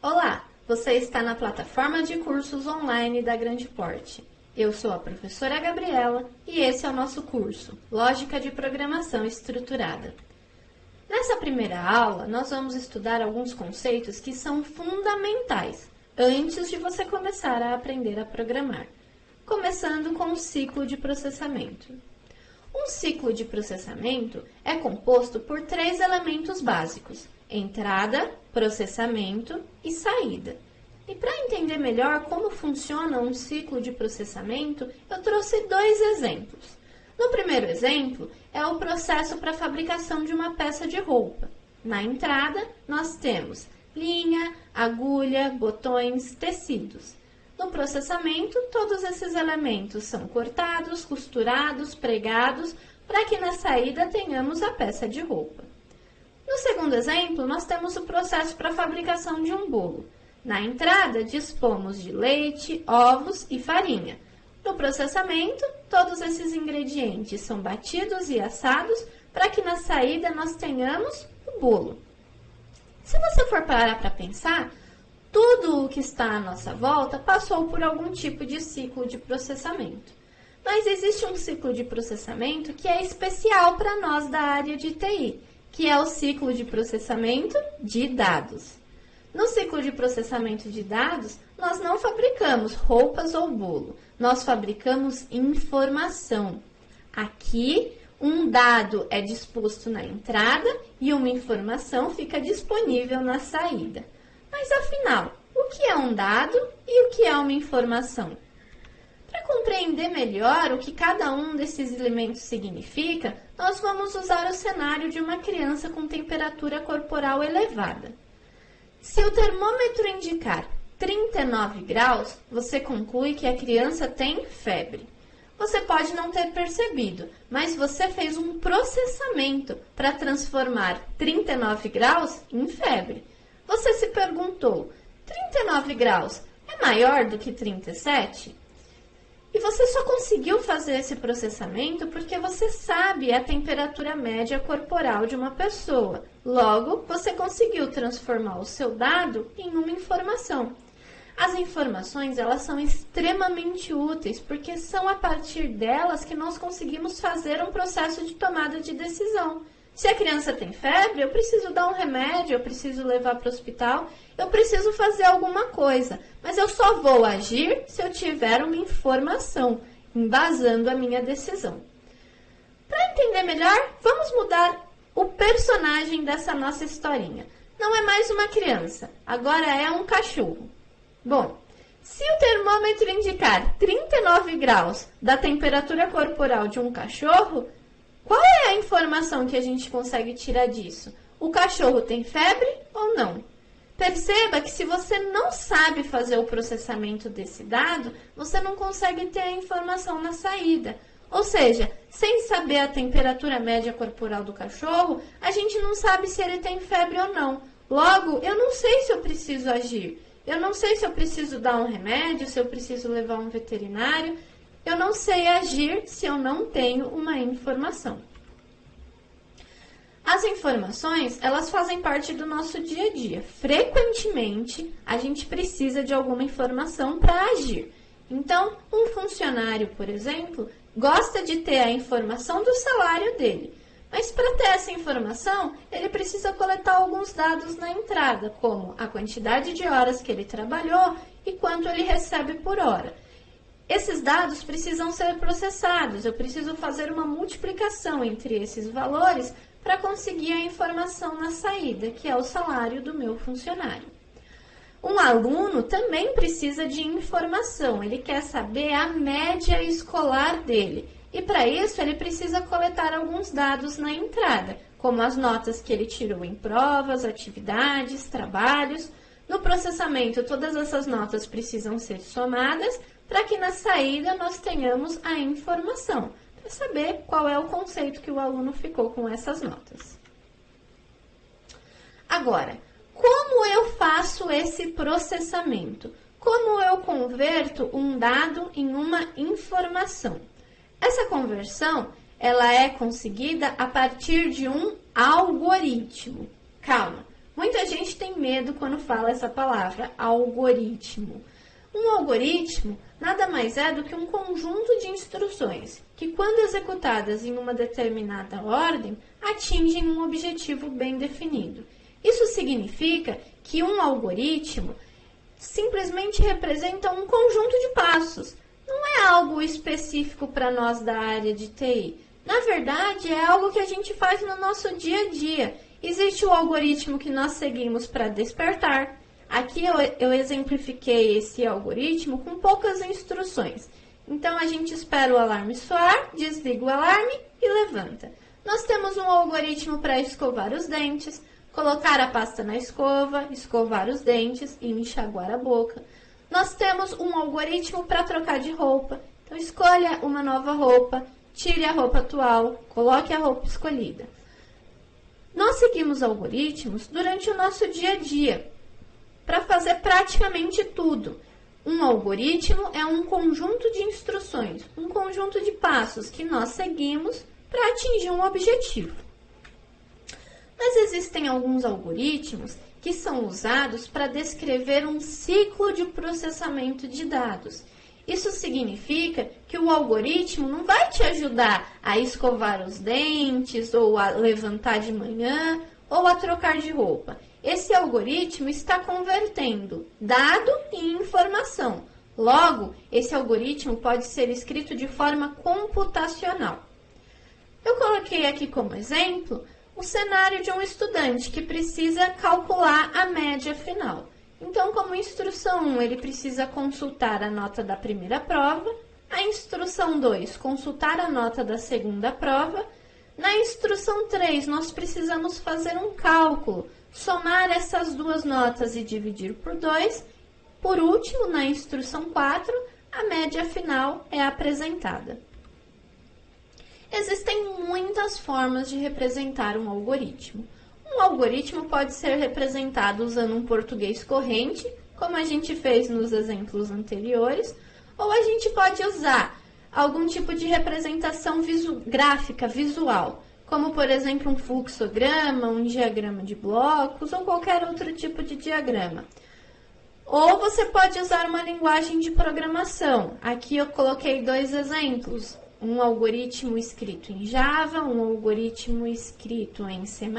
Olá, você está na plataforma de cursos online da Grande Porte. Eu sou a professora Gabriela e esse é o nosso curso, Lógica de Programação Estruturada. Nessa primeira aula, nós vamos estudar alguns conceitos que são fundamentais antes de você começar a aprender a programar, começando com o ciclo de processamento. Um ciclo de processamento é composto por 3 elementos básicos: entrada, processamento e saída. E para entender melhor como funciona um ciclo de processamento, eu trouxe 2 exemplos. No primeiro exemplo, é o processo para a fabricação de uma peça de roupa. Na entrada, nós temos linha, agulha, botões, tecidos. No processamento, todos esses elementos são cortados, costurados, pregados, para que na saída tenhamos a peça de roupa. No segundo exemplo, nós temos o processo para a fabricação de um bolo. Na entrada, dispomos de leite, ovos e farinha. No processamento, todos esses ingredientes são batidos e assados para que na saída nós tenhamos o bolo. Se você for parar para pensar, tudo o que está à nossa volta passou por algum tipo de ciclo de processamento. Mas existe um ciclo de processamento que é especial para nós da área de TI, que é o ciclo de processamento de dados. No ciclo de processamento de dados, nós não fabricamos roupas ou bolo, nós fabricamos informação. Aqui, um dado é disposto na entrada e uma informação fica disponível na saída. Mas afinal, o que é um dado e o que é uma informação? Para compreender melhor o que cada um desses elementos significa, nós vamos usar o cenário de uma criança com temperatura corporal elevada. Se o termômetro indicar 39 graus, você conclui que a criança tem febre. Você pode não ter percebido, mas você fez um processamento para transformar 39 graus em febre. Você se perguntou, 39 graus é maior do que 37? E você só conseguiu fazer esse processamento porque você sabe a temperatura média corporal de uma pessoa. Logo, você conseguiu transformar o seu dado em uma informação. As informações, elas são extremamente úteis porque são a partir delas que nós conseguimos fazer um processo de tomada de decisão. Se a criança tem febre, eu preciso dar um remédio, eu preciso levar para o hospital, eu preciso fazer alguma coisa. Mas eu só vou agir se eu tiver uma informação, embasando a minha decisão. Para entender melhor, vamos mudar o personagem dessa nossa historinha. Não é mais uma criança, agora é um cachorro. Bom, se o termômetro indicar 39 graus da temperatura corporal de um cachorro, qual é a informação que a gente consegue tirar disso? O cachorro tem febre ou não? Perceba que se você não sabe fazer o processamento desse dado, você não consegue ter a informação na saída. Ou seja, sem saber a temperatura média corporal do cachorro, a gente não sabe se ele tem febre ou não. Logo, eu não sei se eu preciso agir. Eu não sei se eu preciso dar um remédio, se eu preciso levar um veterinário. Eu não sei agir se eu não tenho uma informação. As informações, elas fazem parte do nosso dia a dia. Frequentemente, a gente precisa de alguma informação para agir. Então, um funcionário, por exemplo, gosta de ter a informação do salário dele. Mas para ter essa informação, ele precisa coletar alguns dados na entrada, como a quantidade de horas que ele trabalhou e quanto ele recebe por hora. Esses dados precisam ser processados, eu preciso fazer uma multiplicação entre esses valores para conseguir a informação na saída, que é o salário do meu funcionário. Um aluno também precisa de informação, ele quer saber a média escolar dele. E para isso ele precisa coletar alguns dados na entrada, como as notas que ele tirou em provas, atividades, trabalhos. No processamento, todas essas notas precisam ser somadas para que na saída nós tenhamos a informação, para saber qual é o conceito que o aluno ficou com essas notas. Agora, como eu faço esse processamento? Como eu converto um dado em uma informação? Essa conversão, ela é conseguida a partir de um algoritmo. Calma, Muita gente tem medo quando fala essa palavra, algoritmo. Um algoritmo nada mais é do que um conjunto de instruções que, quando executadas em uma determinada ordem, atingem um objetivo bem definido. Isso significa que um algoritmo simplesmente representa um conjunto de passos. Não é algo específico para nós da área de TI. Na verdade, é algo que a gente faz no nosso dia a dia. Existe o algoritmo que nós seguimos para despertar. Aqui eu exemplifiquei esse algoritmo com poucas instruções. Então, a gente espera o alarme soar, desliga o alarme e levanta. Nós temos um algoritmo para escovar os dentes, colocar a pasta na escova, escovar os dentes e enxaguar a boca. Nós temos um algoritmo para trocar de roupa. Então, escolha uma nova roupa, tire a roupa atual, coloque a roupa escolhida. Nós seguimos algoritmos durante o nosso dia a dia, para fazer praticamente tudo. Um algoritmo é um conjunto de instruções, um conjunto de passos que nós seguimos para atingir um objetivo. Mas existem alguns algoritmos que são usados para descrever um ciclo de processamento de dados. Isso significa que o algoritmo não vai te ajudar a escovar os dentes, ou a levantar de manhã, ou a trocar de roupa. Esse algoritmo está convertendo dado em informação. Logo, esse algoritmo pode ser escrito de forma computacional. Eu coloquei aqui como exemplo o cenário de um estudante que precisa calcular a média final. Então, como instrução 1, ele precisa consultar a nota da primeira prova. A instrução 2, consultar a nota da segunda prova. Na instrução 3, nós precisamos fazer um cálculo, somar essas duas notas e dividir por 2. Por último, na instrução 4, a média final é apresentada. Existem muitas formas de representar um algoritmo. Um algoritmo pode ser representado usando um português corrente, como a gente fez nos exemplos anteriores, ou a gente pode usar algum tipo de representação gráfica, visual, como, por exemplo, um fluxograma, um diagrama de blocos ou qualquer outro tipo de diagrama. Ou você pode usar uma linguagem de programação. Aqui eu coloquei 2 exemplos. Um algoritmo escrito em Java, um algoritmo escrito em C++,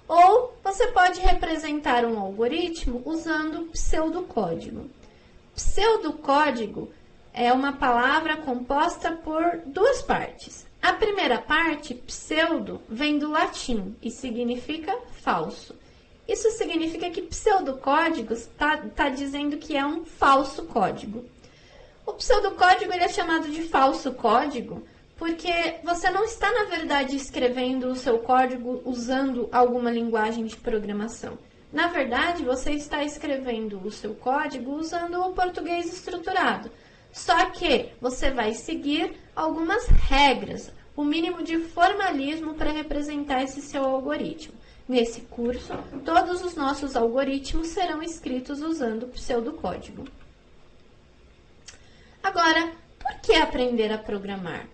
ou você pode representar um algoritmo usando pseudocódigo. Pseudocódigo é uma palavra composta por 2 partes. A primeira parte, pseudo, vem do latim e significa falso. Isso significa que pseudocódigo está dizendo que é um falso código. O pseudocódigo ele é chamado de falso código porque você não está, na verdade, escrevendo o seu código usando alguma linguagem de programação. Na verdade, você está escrevendo o seu código usando o português estruturado. Só que você vai seguir algumas regras, o mínimo de formalismo para representar esse seu algoritmo. Nesse curso, todos os nossos algoritmos serão escritos usando pseudocódigo. Agora, por que aprender a programar?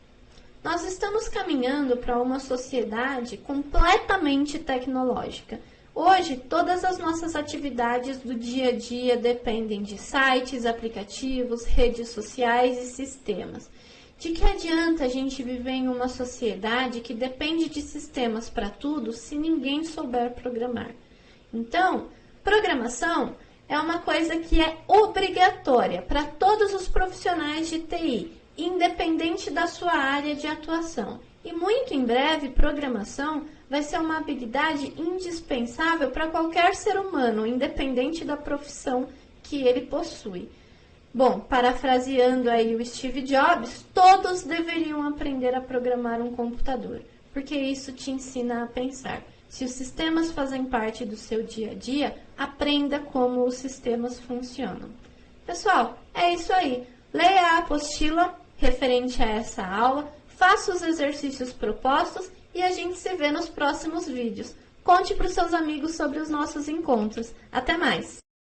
Nós estamos caminhando para uma sociedade completamente tecnológica. Hoje, todas as nossas atividades do dia a dia dependem de sites, aplicativos, redes sociais e sistemas. De que adianta a gente viver em uma sociedade que depende de sistemas para tudo se ninguém souber programar? Então, programação é uma coisa que é obrigatória para todos os profissionais de TI, independente da sua área de atuação. E muito em breve, programação vai ser uma habilidade indispensável para qualquer ser humano, independente da profissão que ele possui. Bom, parafraseando aí o Steve Jobs, todos deveriam aprender a programar um computador, porque isso te ensina a pensar. Se os sistemas fazem parte do seu dia a dia, aprenda como os sistemas funcionam. Pessoal, é isso aí. Leia a apostila referente a essa aula, faça os exercícios propostos e a gente se vê nos próximos vídeos. Conte para os seus amigos sobre os nossos encontros. Até mais!